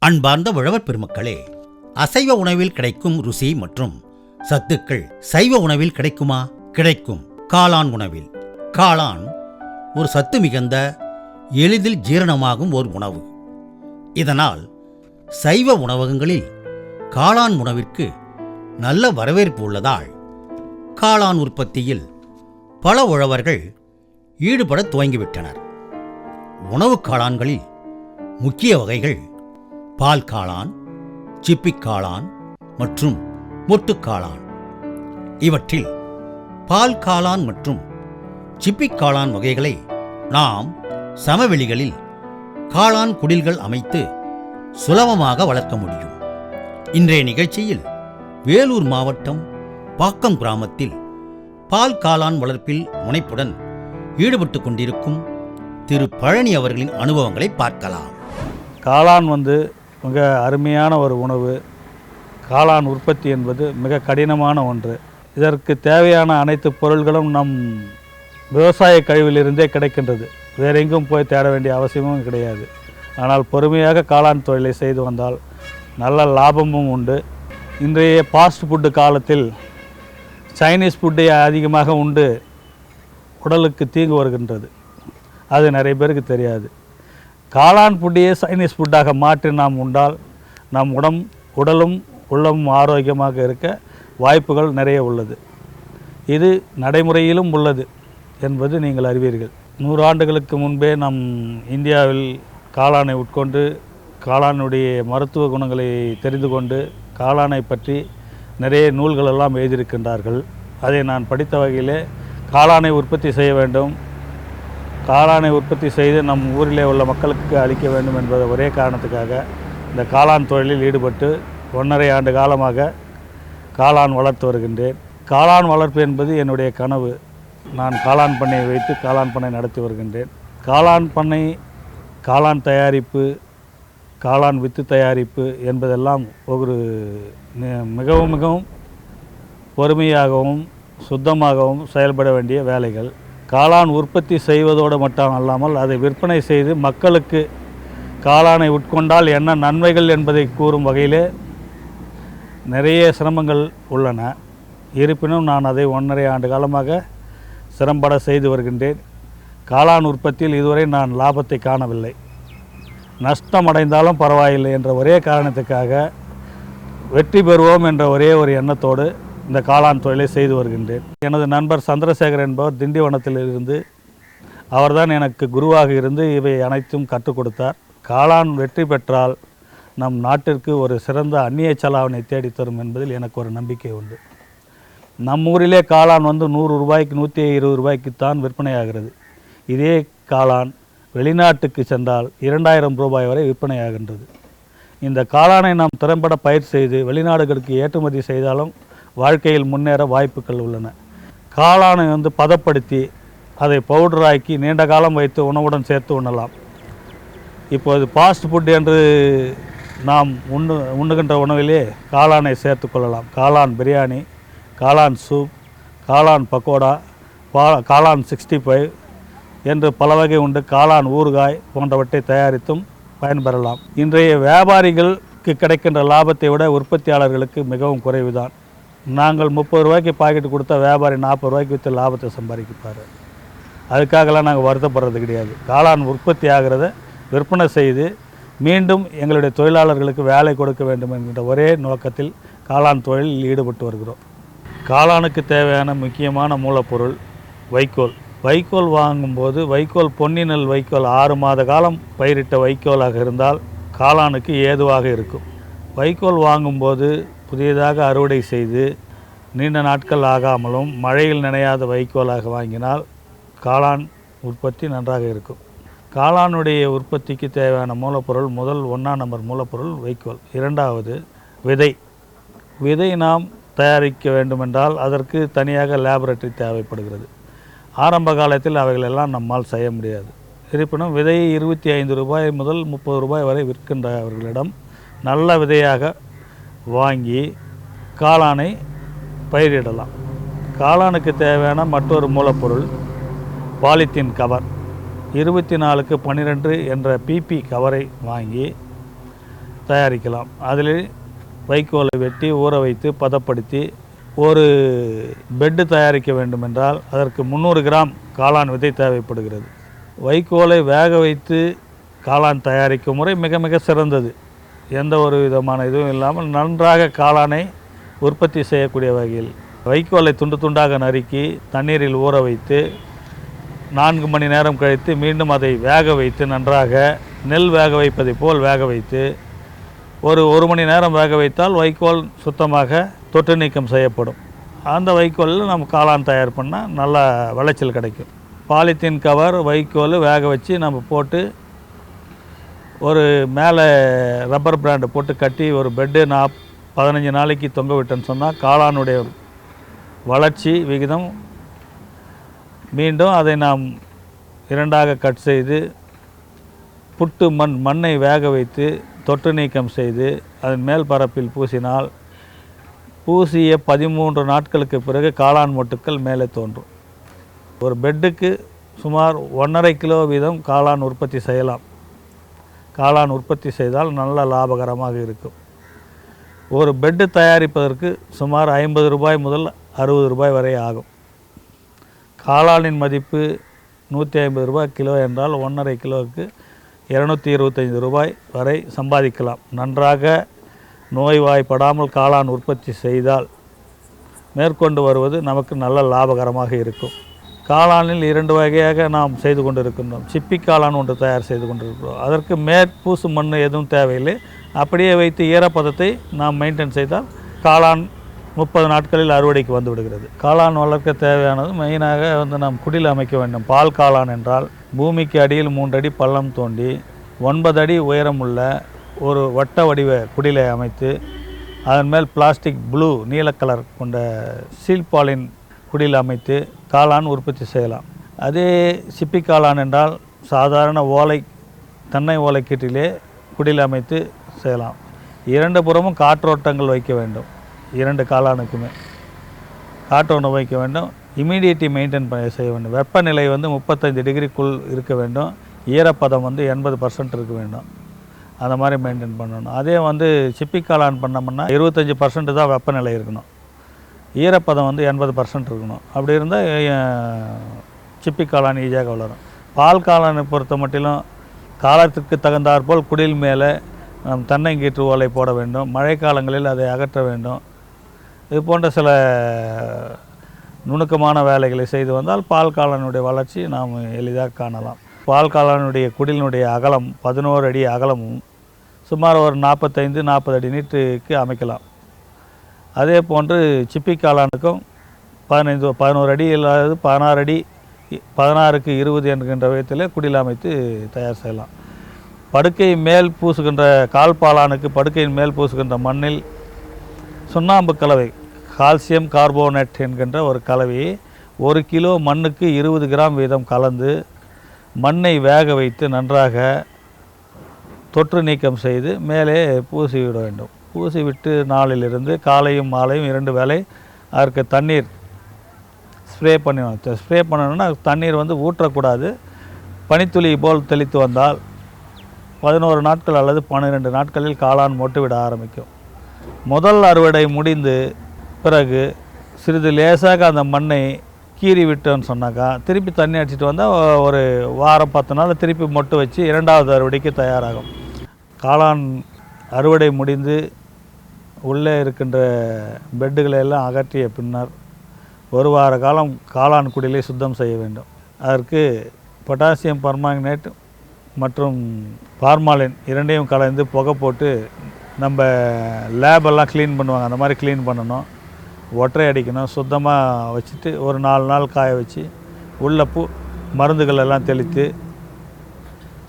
அன்பார்ந்த உழவர் பெருமக்களே, அசைவ உணவில் கிடைக்கும் ருசி மற்றும் சத்துக்கள் சைவ உணவில் கிடைக்குமா? கிடைக்கும். காளான் உணவில். காளான் ஒரு சத்து மிகுந்த எளிதில் ஜீரணமாகும் ஒரு உணவு. இதனால் சைவ உணவகங்களில் காளான் உணவிற்கு நல்ல வரவேற்பு உள்ளதால் காளான் உற்பத்தியில் பல உழவர்கள் ஈடுபட துவங்கிவிட்டனர். உணவு காளான்களில் முக்கிய வகைகள் பால் காளான், சிப்பிக் காளான் மற்றும் மொட்டுக்காளான். இவற்றில் பால் காளான் மற்றும் சிப்பிக் காளான் வகைகளை நாம் சமவெளிகளில் காளான் குடில்கள் அமைத்து சுலபமாக வளர்க்க முடியும். இன்றைய நிகழ்ச்சியில் வேலூர் மாவட்டம் பாக்கம் கிராமத்தில் பால் காளான் வளர்ப்பில் முனைப்புடன் ஈடுபட்டு கொண்டிருக்கும் திரு பழனி அவர்களின் அனுபவங்களை பார்க்கலாம். காளான் மிக அருமையான ஒரு உணவு. காளான் உற்பத்தி என்பது மிக கடினமான ஒன்று. இதற்கு தேவையான அனைத்து பொருள்களும் நம் விவசாய கழிவிலிருந்தே கிடைக்கின்றது. வேறு எங்கும் போய் தேட வேண்டிய அவசியமும் கிடையாது. ஆனால் பொறுமையாக காளான் தொழிலை செய்து வந்தால் நல்ல லாபமும் உண்டு. இன்றைய ஃபாஸ்ட் ஃபுட்டு காலத்தில் சைனீஸ் ஃபுட்டை அதிகமாக உண்டு உடலுக்கு தீங்கு வருகின்றது. அது நிறைய பேருக்கு தெரியாது. காளான் ஃபுட்டையே சைனீஸ் ஃபுட்டாக மாற்றி நாம் உண்டால் நம் உடலும் உள்ளமும் ஆரோக்கியமாக இருக்க வாய்ப்புகள் நிறைய உள்ளது. இது நடைமுறையிலும் உள்ளது என்பது நீங்கள் அறிவீர்கள். 100 ஆண்டுகளுக்கு முன்பே நம் இந்தியாவில் காளானை உட்கொண்டு காளானுடைய மருத்துவ குணங்களை தெரிந்து கொண்டு காளானை பற்றி நிறைய நூல்களெல்லாம் எழுதியிருக்கின்றார்கள். அதை நான் படித்த வகையிலே காளானை உற்பத்தி செய்ய வேண்டும், காளானை உற்பத்தி செய்து நம் ஊரிலே உள்ள மக்களுக்கு அளிக்க வேண்டும் என்பது ஒரே காரணத்துக்காக இந்த காளான் தொழிலில் ஈடுபட்டு 1.5 ஆண்டு காலமாக காளான் வளர்த்து வருகின்றேன். காளான் வளர்ப்பு என்பது என்னுடைய கனவு. நான் காளான் பண்ணையை வைத்து காளான் பண்ணை நடத்தி வருகின்றேன். காளான் பண்ணை, காளான் தயாரிப்பு, காளான் வித்து தயாரிப்பு என்பதெல்லாம் ஒரு மிகவும் பொறுமையாகவும் சுத்தமாகவும் செயல்பட வேண்டிய வேலைகள். காளான் உற்பத்தி செய்வதோடு மட்டும் அல்லாமல் அதை விற்பனை செய்து மக்களுக்கு காளானை உட்கொண்டால் என்ன நன்மைகள் என்பதை கூறும் வகையிலே நிறைய சிரமங்கள் உள்ளன. இருப்பினும் நான் அதை 1.5 ஆண்டு காலமாக சிரமப்பட செய்து வருகின்றேன். காளான் உற்பத்தியில் இதுவரை நான் லாபத்தை காணவில்லை. நஷ்டம் அடைந்தாலும் பரவாயில்லை என்ற ஒரே காரணத்துக்காக வெற்றி பெறுவோம் என்ற ஒரே ஒரு எண்ணத்தோடு இந்த காளான் தொழிலை செய்து வருகின்றேன். எனது நண்பர் சந்திரசேகர் என்பவர் திண்டிவனத்தில் இருந்து அவர்தான் எனக்கு குருவாக இருந்து இவை அனைத்தும் கற்றுக் கொடுத்தார். காளான் வெற்றி பெற்றால் நம் நாட்டிற்கு ஒரு சிறந்த அந்நிய செலாவணை தேடித்தரும் என்பதில் எனக்கு ஒரு நம்பிக்கை உண்டு. நம் ஊரிலே காளான் 100 ரூபாய்க்கு 120 ரூபாய்க்குத்தான் விற்பனையாகிறது. இதே காளான் வெளிநாட்டுக்கு சென்றால் 2000 ரூபாய் வரை விற்பனையாகின்றது. இந்த காளானை நாம் திறம்பட பயிர் செய்து வெளிநாடுகளுக்கு ஏற்றுமதி செய்தாலும் வாழ்க்கையில் முன்னேற வாய்ப்புகள் உள்ளன. காளானை பதப்படுத்தி அதை பவுடராக்கி நீண்ட காலம் வைத்து உணவுடன் சேர்த்து உண்ணலாம். இப்போது ஃபாஸ்ட் ஃபுட் என்று நாம் உண்ணுகின்ற உணவிலே காளானை சேர்த்து கொள்ளலாம். காளான் பிரியாணி, காளான் சூப், காளான் பக்கோடா, காளான் 65 என்று பல வகை உண்டு. காளான் ஊறுகாய் போன்றவற்றை தயாரித்தும் பயன்பெறலாம். இன்றைய வியாபாரிகளுக்கு கிடைக்கின்ற லாபத்தை விட உற்பத்தியாளர்களுக்கு மிகவும் குறைவுதான். நாங்கள் 30 ரூபாய்க்கு பாக்கெட் கொடுத்தா வியாபாரி 40 ரூபாய்க்கு விற்று லாபத்தை சம்பாதிப்பார். அதுக்காகலாம் நாங்கள் வருத்தப்படுறது கிடையாது. காளான் உற்பத்தி ஆகிறத விற்பனை செய்து மீண்டும் எங்களுடைய தொழிலாளர்களுக்கு வேலை கொடுக்க வேண்டும் என்கின்ற ஒரே நோக்கத்தில் காளான் தொழிலில் ஈடுபட்டு வருகிறோம். காளானுக்கு தேவையான முக்கியமான மூலப்பொருள் வைக்கோல். வைக்கோல் வாங்கும்போது வைக்கோல் பொன்னி நெல் வைக்கோல் 6 மாத காலம் பயிரிட்ட வைக்கோலாக இருந்தால் காளானுக்கு ஏதுவாக இருக்கும். வைக்கோல் வாங்கும்போது புதியதாக அறுவடை செய்து நீண்ட நாட்கள் ஆகாமலும் மழையில் நனையாத வைக்கோலாக வாங்கினால் காளான் உற்பத்தி நன்றாக இருக்கும். காளானுடைய உற்பத்திக்கு தேவையான மூலப்பொருள் முதல் 1ஆம் நம்பர் மூலப்பொருள் வைக்கோல். 2வது விதை. விதை நாம் தயாரிக்க வேண்டுமென்றால் அதற்கு தனியாக லேபரேட்டரி தேவைப்படுகிறது. ஆரம்ப காலத்தில் அவைகளெல்லாம் நம்மால் செய்ய முடியாது. இருப்பினும் விதையை 25 ரூபாய் முதல் 30 ரூபாய் வரை விற்கின்றவர்களிடம் நல்ல விதையாக வாங்கி காளானை பயிரிடலாம். காளானுக்கு தேவையான மற்றொரு மூலப்பொருள் பாலித்தீன் கவர். 24x12 என்ற பிபி கவரை வாங்கி தயாரிக்கலாம். அதில் வைக்கோலை வெட்டி ஊற வைத்து பதப்படுத்தி ஒரு பெட்டு தயாரிக்க வேண்டுமென்றால் அதற்கு 300 கிராம் காளான் விதை தேவைப்படுகிறது. வைக்கோலை வேக வைத்து காளான் தயாரிக்கும் முறை மிக மிக சிறந்தது. எந்த ஒரு விதமான இதுவும் இல்லாமல் நன்றாக காளானை உற்பத்தி செய்யக்கூடிய வகையில் வைக்கோலை துண்டு துண்டாக நறுக்கி தண்ணீரில் ஊற வைத்து 4 மணி நேரம் கழித்து மீண்டும் அதை வேக வைத்து நன்றாக நெல் வேக வைப்பதை போல் வேக வைத்து ஒரு மணி நேரம் வேக வைத்தால் வைக்கோல் சுத்தமாக தொற்று நீக்கம் செய்யப்படும். அந்த வைக்கோலில் நம்ம காளான் தயார் பண்ணால் நல்ல விளைச்சல் கிடைக்கும். பாலித்தீன் கவர் வைக்கோல் வேக வச்சு நம்ம போட்டு ஒரு மேலே ரப்பர் பிராண்டு போட்டு கட்டி ஒரு பெட்டு 15 நாளைக்கு தொங்க விட்டேன்னு சொன்னால் காளானுடைய வளர்ச்சி விகிதம் மீண்டும் அதை நாம் 2ஆக கட் செய்து புட்டு மண்ணை வேக வைத்து தொற்று நீக்கம் செய்து அதன் மேல் பரப்பில் பூசினால் பூசிய 13 நாட்களுக்கு பிறகு காளான் மொட்டுக்கள் மேலே தோன்றும். ஒரு பெட்டுக்கு சுமார் 1.5 கிலோ வீதம் காளான் உற்பத்தி செய்யலாம். காளான் உற்பத்தி செய்தால் நல்ல லாபகரமாக இருக்கும். ஒரு பெட்டு தயாரிப்பதற்கு சுமார் 50 ரூபாய் முதல் 60 ரூபாய் வரை ஆகும். காளானின் மதிப்பு 150 ரூபாய் கிலோ என்றால் 1.5 கிலோவுக்கு 225 ரூபாய் வரை சம்பாதிக்கலாம். நன்றாக நோய்வாய்ப்படாமல் காளான் உற்பத்தி செய்தால் மேற்கொண்டு வருவது நமக்கு நல்ல லாபகரமாக இருக்கும். காளானில் 2 வகையாக நாம் செய்து கொண்டிருக்கின்றோம். சிப்பி காளான் ஒன்று தயார் செய்து கொண்டிருக்கிறோம். அதற்கு மேற்பூசு மண் எதுவும் தேவையில்லை. அப்படியே வைத்து ஈரப்பதத்தை நாம் மெயின்டைன் செய்தால் காளான் 30 நாட்களில் அறுவடைக்கு வந்து விடுகிறது. காளான் வளர்க்க தேவையானது மெயினாக நாம் குடில் அமைக்க வேண்டும். பால் காளான் என்றால் பூமிக்கு அடியில் 3 அடி பள்ளம் தோண்டி 9 அடி உயரம் உள்ள ஒரு வட்ட வடிவ குடிலை அமைத்து அதன் மேல் பிளாஸ்டிக் ப்ளூ நீல கலர் கொண்ட சீல்பாலின் குடில் அமைத்து காளான் உற்பத்தி செய்யலாம். அதே சிப்பி காளான் என்றால் சாதாரண தென்னை ஓலைக்கீட்டிலே குடில் அமைத்து செய்யலாம். 2 புறமும் காற்றோட்டங்கள் வைக்க வேண்டும். 2 காளானுக்குமே காற்றோட்டம் வைக்க வேண்டும். இமீடியட்டி மெயின்டைன் செய்ய வேண்டும். வெப்பநிலை 35 டிகிரிக்குள் இருக்க வேண்டும். ஈரப்பதம் 80% இருக்க வேண்டும். அந்த மாதிரி மெயின்டைன் பண்ணணும். அதே சிப்பி காளான் பண்ணோம்னா 25% தான் வெப்பநிலை இருக்கணும். ஈரப்பதம் 80% இருக்கணும். அப்படி இருந்தால் சிப்பி காளான் ஈஸியாக வளரும். பால் காளானை பொறுத்த மட்டிலும் காலத்திற்கு தகுந்தாற்போல் குடில் மேலே நம் தென்னங்கீற்று ஓலை போட வேண்டும். மழைக்காலங்களில் அதை அகற்ற வேண்டும். இது போன்ற சில நுணுக்கமான வேலைகளை செய்து வந்தால் பால் காளானுடைய வளர்ச்சி நாம் எளிதாக காணலாம். பால் காளானுடைய குடிலினுடைய அகலம் 11 அடி அகலமும் சுமார் ஒரு 45-40 அடி நீட்டுக்கு அமைக்கலாம். அதே போன்று சிப்பி காளானுக்கும் 11 அடி இல்லாத 16 அடி 16க்கு 20 என்கின்ற விதத்தில் குடில் அமைத்து தயார் செய்யலாம். படுக்கை மேல் பூசுகின்ற கால்பாலானுக்கு படுக்கையின் மேல் பூசுகின்ற மண்ணில் சுண்ணாம்பு கலவை கால்சியம் கார்போனேட் என்கின்ற ஒரு கலவையை 1 கிலோ மண்ணுக்கு 20 கிராம் வீதம் கலந்து மண்ணை வேக வைத்து நன்றாக தொற்று நீக்கம் செய்து மேலே பூசிவிட வேண்டும். பூசிவிட்டு நாளிலிருந்து காலையும் மாலையும் 2 வேளை அதற்கு தண்ணீர் ஸ்ப்ரே பண்ணணும். ஸ்ப்ரே பண்ணணும்னா தண்ணீர் ஊற்றக்கூடாது. பனித்துளி போல் தெளித்து வந்தால் 11 நாட்கள் அல்லது 12 நாட்களில் காளான் மொட்டு விட ஆரம்பிக்கும். முதல் அறுவடை முடிந்து பிறகு சிறிது லேசாக அந்த மண்ணை கீறி விட்டோன்னு சொன்னாக்கா திருப்பி தண்ணி அடிச்சிட்டு வந்தால் ஒரு வாரம் 10 நாள் திருப்பி மொட்டு வச்சு 2வது அறுவடைக்கு தயாராகும். காளான் அறுவடை முடிந்து உள்ளே இருக்கின்ற பெட்டுகளை எல்லாம் அகற்றிய பின்னர் 1 வார காலம் காளான் குடிலை சுத்தம் செய்ய வேண்டும். அதற்கு பொட்டாசியம் பர்மாங்கனேட் மற்றும் ஃபார்மாலின் 2ஐயும் கலந்து புகை போட்டு நம்ம லேபெல்லாம் க்ளீன் பண்ணுவாங்க, அந்த மாதிரி க்ளீன் பண்ணணும். ஒற்றை அடிக்கணும். சுத்தமாக வச்சுட்டு ஒரு 4 நாள் காய வச்சு உள்ள மருந்துகள் எல்லாம் தெளித்து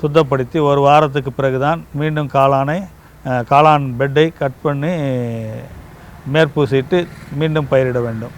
சுத்தப்படுத்தி 1 வாரத்துக்கு பிறகு தான் மீண்டும் காளான் பெட்டை கட் பண்ணி மேற்பூசிட்டு மீண்டும் பயிரிட வேண்டும்.